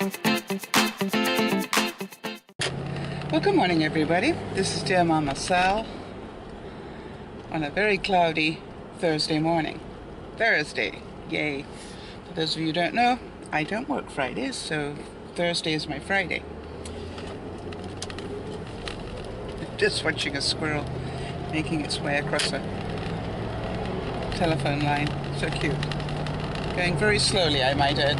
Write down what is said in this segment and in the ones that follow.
Well, good morning, everybody. This is dear Mama Sal on a very cloudy Thursday morning. Thursday, yay. For those of you who don't know, I don't work Fridays, so Thursday is my Friday. Just watching a squirrel making its way across a telephone line. So cute. Going very slowly, I might add.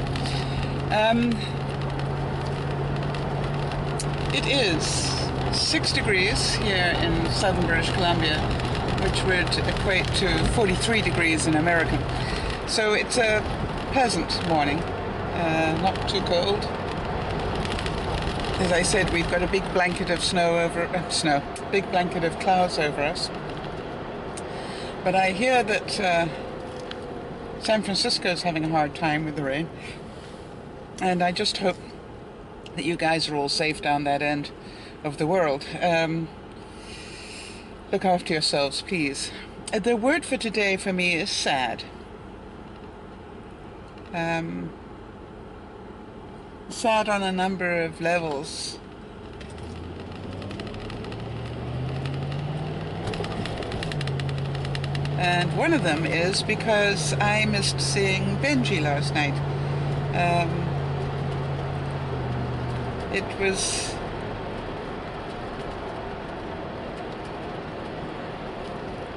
It is 6 degrees here in southern British Columbia, which would equate to 43 degrees in American. So it's a pleasant morning, not too cold. As I said, we've got a big blanket of big blanket of clouds over us. But I hear that San Francisco is having a hard time with the rain, and I just hope that you guys are all safe down that end of the world. Look after yourselves, please. The word for today for me is sad. Sad on a number of levels. And one of them is because I missed seeing Benji last night. It was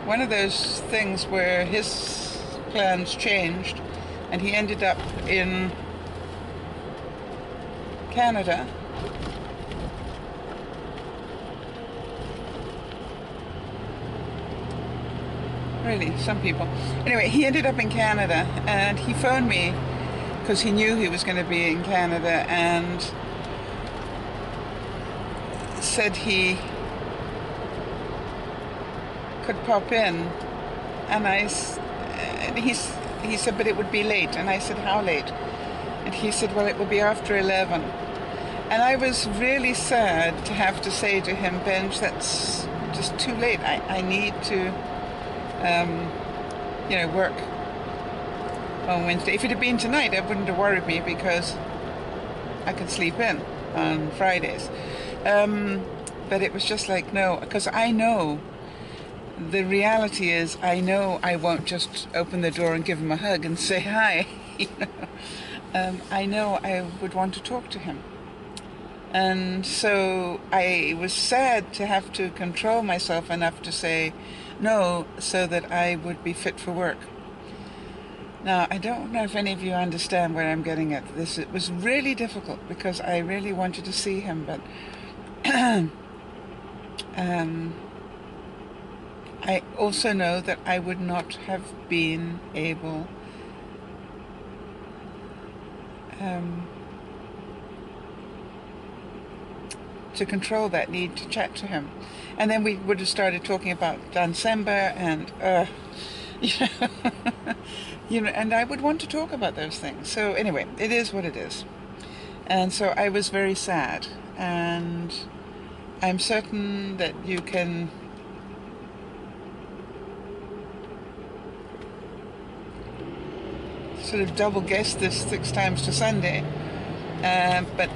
one of those things where his plans changed and he ended up in Canada. Really, some people. Anyway, he ended up in Canada and he phoned me because he knew he was going to be in Canada and said he could pop in, and he said, but it would be late, and I said, how late? And he said, well, it will be after 11. And I was really sad to have to say to him, Benj, that's just too late. I need to work on Wednesday. If it had been tonight, it wouldn't have worried me because I could sleep in on Fridays. But it was just like, no, because I know, the reality is, I know I won't just open the door and give him a hug and say hi. I know I would want to talk to him. And so I was sad to have to control myself enough to say no so that I would be fit for work. Now, I don't know if any of you understand where I'm getting at this. It was really difficult because I really wanted to see him, but I also know that I would not have been able to control that need to chat to him. And then we would have started talking about December and and I would want to talk about those things. So anyway, it is what it is. And so I was very sad, and I'm certain that you can sort of double guess this 6 times to Sunday, but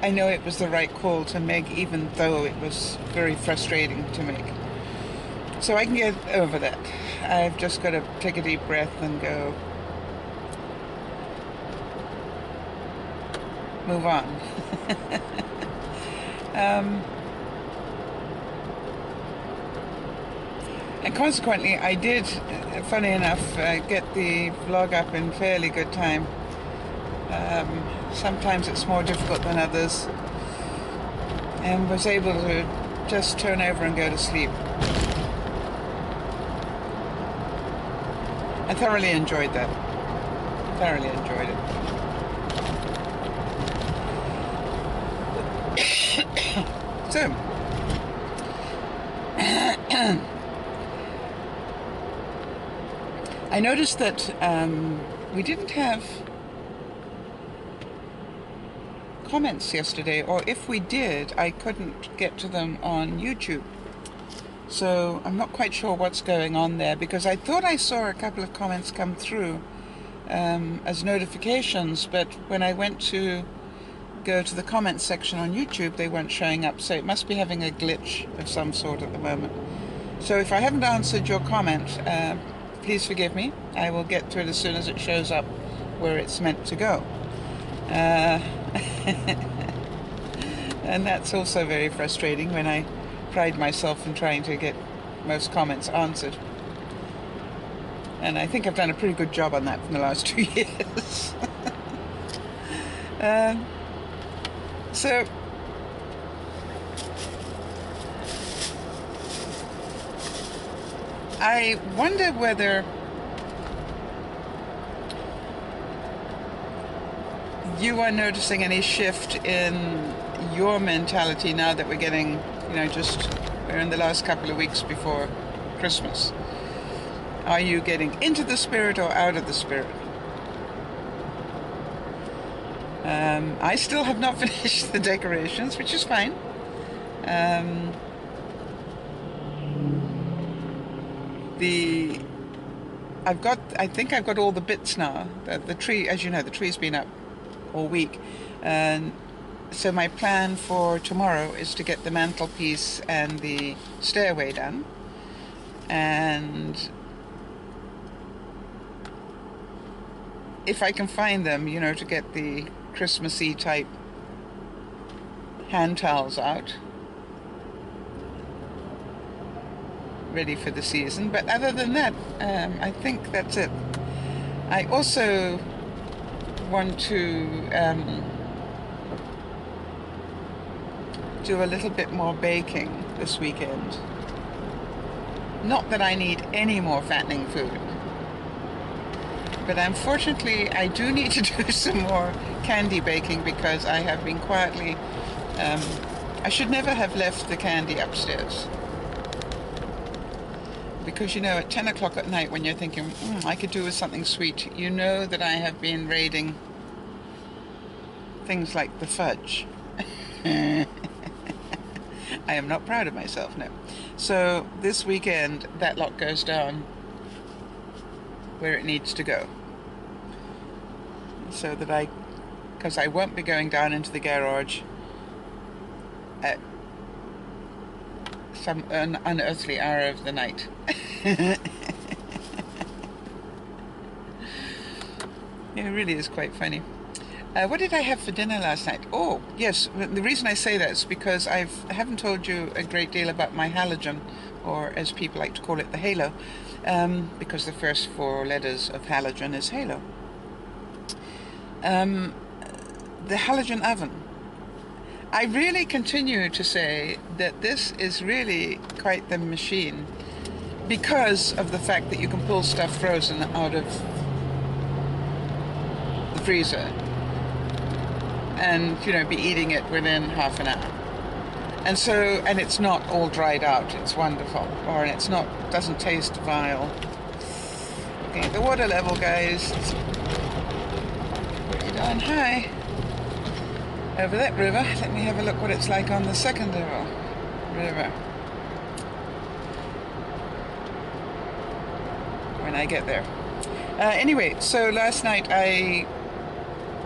I know it was the right call to make, even though it was very frustrating to make. So I can get over that. I've just got to take a deep breath and go, move on. And consequently, I did, funny enough, get the vlog up in fairly good time. Sometimes it's more difficult than others, and was able to just turn over and go to sleep. I thoroughly enjoyed that. Thoroughly enjoyed it. So, I noticed that we didn't have comments yesterday, or if we did, I couldn't get to them on YouTube. So I'm not quite sure what's going on there, because I thought I saw a couple of comments come through as notifications, but when I went to go to the comments section on YouTube, they weren't showing up, so it must be having a glitch of some sort at the moment. So if I haven't answered your comment, please forgive me. I will get to it as soon as it shows up where it's meant to go. And that's also very frustrating when I pride myself in trying to get most comments answered. And I think I've done a pretty good job on that in the last 2 years. So I wonder whether you are noticing any shift in your mentality now that we're getting, we're in the last couple of weeks before Christmas. Are you getting into the spirit or out of the spirit? I still have not finished the decorations, which is fine. I think I've got all the bits now. The tree, as you know, the tree's been up all week. And so my plan for tomorrow is to get the mantelpiece and the stairway done. And if I can find them, to get the Christmassy type hand towels out, ready for the season. But other than that, I think that's it. I also want to do a little bit more baking this weekend. Not that I need any more fattening food, but unfortunately I do need to do some more candy baking because I have been quietly, I should never have left the candy upstairs. Because at 10 o'clock at night when you're thinking, I could do with something sweet, that I have been raiding things like the fudge. I am not proud of myself, no. So this weekend, that lot goes down where it needs to go. So that because I won't be going down into the garage at some unearthly hour of the night. It really is quite funny. What did I have for dinner last night? Oh, yes, the reason I say that is because I haven't told you a great deal about my halogen, or as people like to call it, the halo, because the first 4 letters of halogen is halo. The halogen oven. I really continue to say that this is really quite the machine because of the fact that you can pull stuff frozen out of the freezer and be eating it within half an hour. And it's not all dried out. It's wonderful. Or it's not, doesn't taste vile. Okay, the water level, guys, it's pretty darn high over that river. Let me have a look what it's like on the second river when I get there. Anyway, so last night I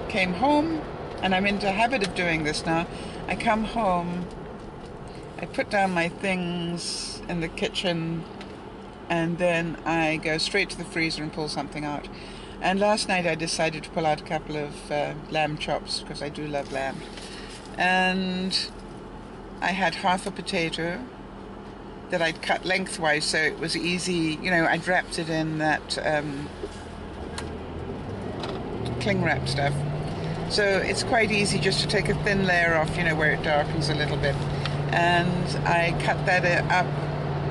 came home, and I'm in the habit of doing this now. I come home, I put down my things in the kitchen, and then I go straight to the freezer and pull something out. And last night I decided to pull out a couple of lamb chops, because I do love lamb. And I had half a potato that I'd cut lengthwise so it was easy. I'd wrapped it in that cling wrap stuff. So it's quite easy just to take a thin layer off, where it darkens a little bit. And I cut that up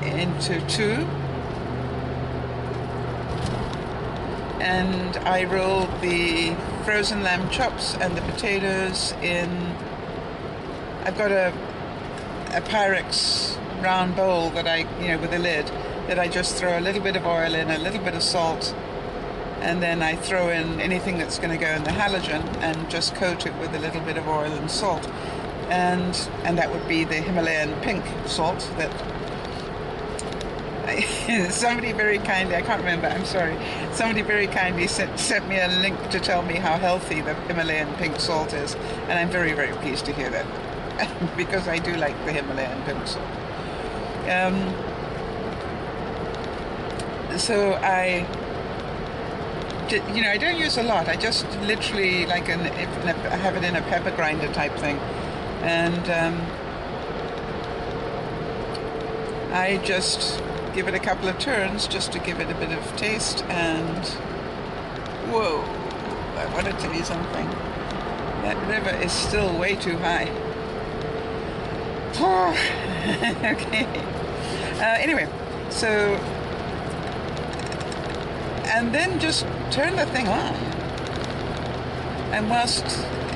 into 2. And I rolled the frozen lamb chops and the potatoes in. I've got a Pyrex round bowl that with a lid, that I just throw a little bit of oil in, a little bit of salt, and then I throw in anything that's going to go in the halogen and just coat it with a little bit of oil and salt. And that would be the Himalayan pink salt that Somebody very kindly, I can't remember, I'm sorry, somebody very kindly sent me a link to tell me how healthy the Himalayan pink salt is, and I'm very, very pleased to hear that, because I do like the Himalayan pink salt. So I don't use a lot. I just literally, like, I have it in a pepper grinder type thing, and I just give it a couple of turns just to give it a bit of taste. And whoa, I want to tell you something. That river is still way too high. Okay. Anyway, so, and then just turn the thing on. And whilst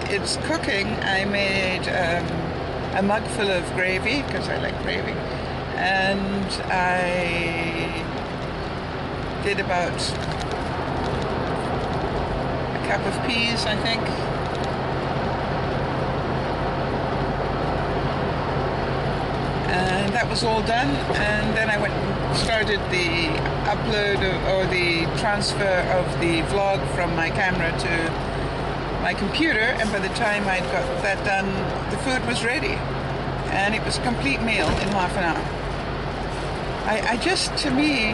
it's cooking, I made a mug full of gravy, because I like gravy. And I did about a cup of peas, I think. And that was all done. And then I went and started the upload or the transfer of the vlog from my camera to my computer. And by the time I'd got that done, the food was ready. And it was a complete meal in half an hour. I just, to me,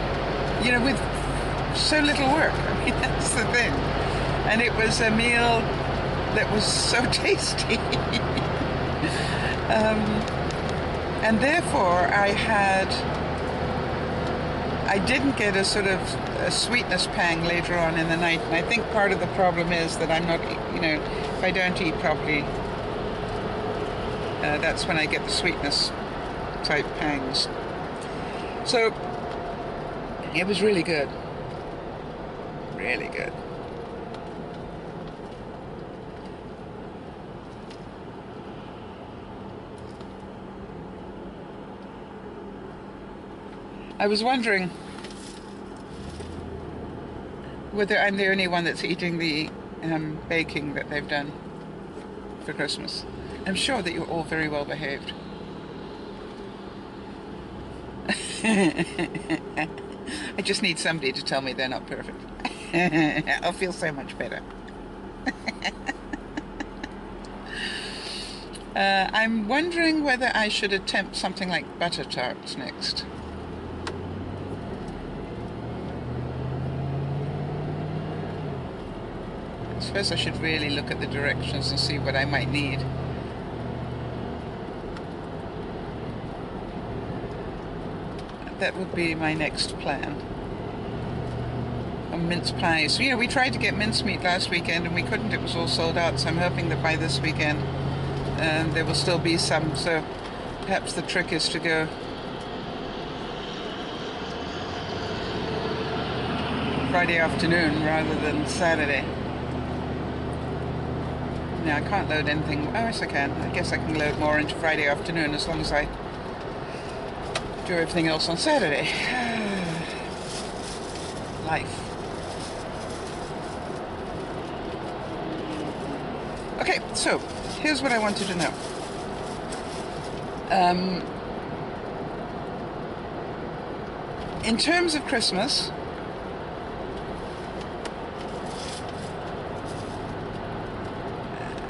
with so little work, I mean, that's the thing. And it was a meal that was so tasty. And therefore, I didn't get a sort of a sweetness pang later on in the night. And I think part of the problem is that I'm not, if I don't eat properly, that's when I get the sweetness type pangs. So it was really good. Really good. I was wondering whether I'm the only one that's eating the baking that they've done for Christmas. I'm sure that you're all very well behaved. I just need somebody to tell me they're not perfect. I'll feel so much better. I'm wondering whether I should attempt something like butter tarts next. I suppose I should really look at the directions and see what I might need. That would be my next plan. Mince pies. We tried to get mincemeat last weekend and we couldn't. It was all sold out. So I'm hoping that by this weekend there will still be some. So perhaps the trick is to go Friday afternoon rather than Saturday. Now I can't load anything. Oh yes, I can. I guess I can load more into Friday afternoon as long as I do everything else on Saturday. Life. Okay, so here's what I wanted to know. In terms of Christmas,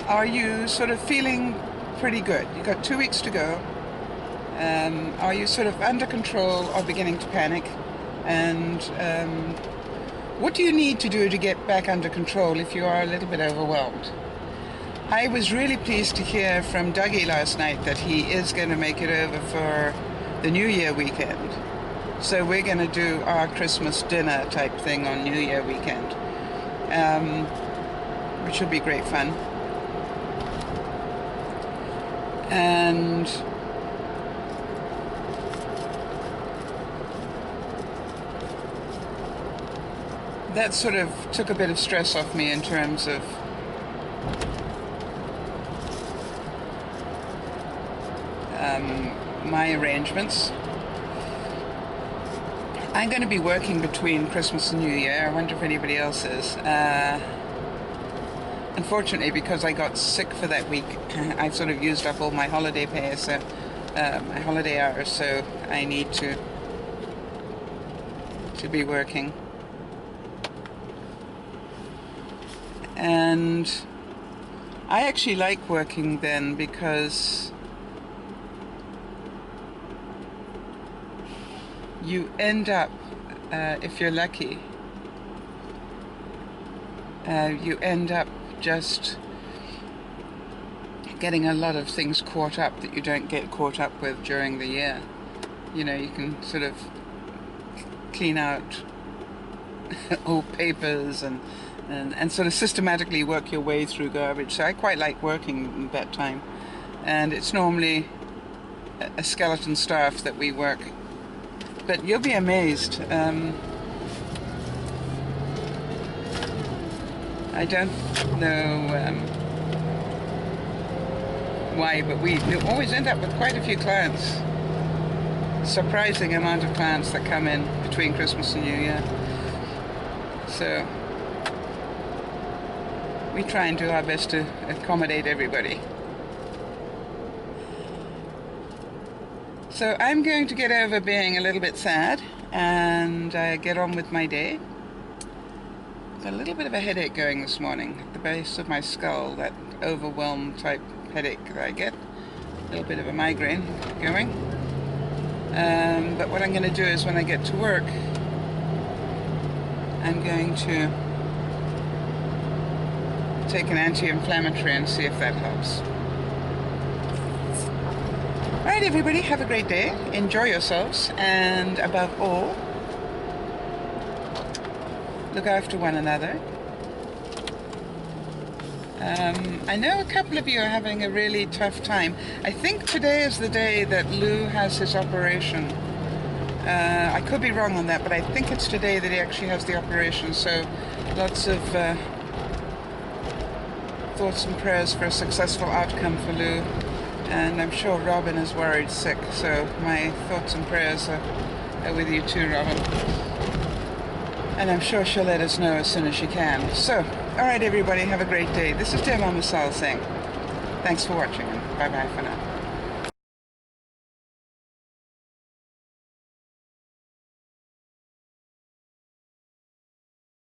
are you sort of feeling pretty good? You've got 2 weeks to go. Are you sort of under control or beginning to panic? And what do you need to do to get back under control if you are a little bit overwhelmed? I was really pleased to hear from Dougie last night that he is going to make it over for the New Year weekend. So we're going to do our Christmas dinner type thing on New Year weekend, which will be great fun. And that sort of took a bit of stress off me in terms of my arrangements. I'm going to be working between Christmas and New Year. I wonder if anybody else is. Unfortunately, because I got sick for that week, I've sort of used up all my holiday pay, so my holiday hours, so I need to to be working. And I actually like working then because you end up, if you're lucky, you end up just getting a lot of things caught up that you don't get caught up with during the year. You know, you can sort of clean out old papers and sort of systematically work your way through garbage. So I quite like working at that time. And it's normally a skeleton staff that we work. But you'll be amazed. I don't know why, but we always end up with quite a few clients. Surprising amount of clients that come in between Christmas and New Year. So we try and do our best to accommodate everybody. So I'm going to get over being a little bit sad and get on with my day. A little bit of a headache going this morning at the base of my skull, that overwhelmed type headache that I get. A little bit of a migraine going. But what I'm going to do is when I get to work, I'm going to take an anti-inflammatory and see if that helps. Alright everybody, have a great day, enjoy yourselves, and above all, look after one another. I know a couple of you are having a really tough time. I think today is the day that Lou has his operation. I could be wrong on that, but I think it's today that he actually has the operation, so lots of thoughts and prayers for a successful outcome for Lou. And I'm sure Robin is worried sick, so my thoughts and prayers are with you too, Robin. And I'm sure she'll let us know as soon as she can. So, alright everybody, have a great day. This is dear Mama Sal saying thanks for watching, and bye-bye for now.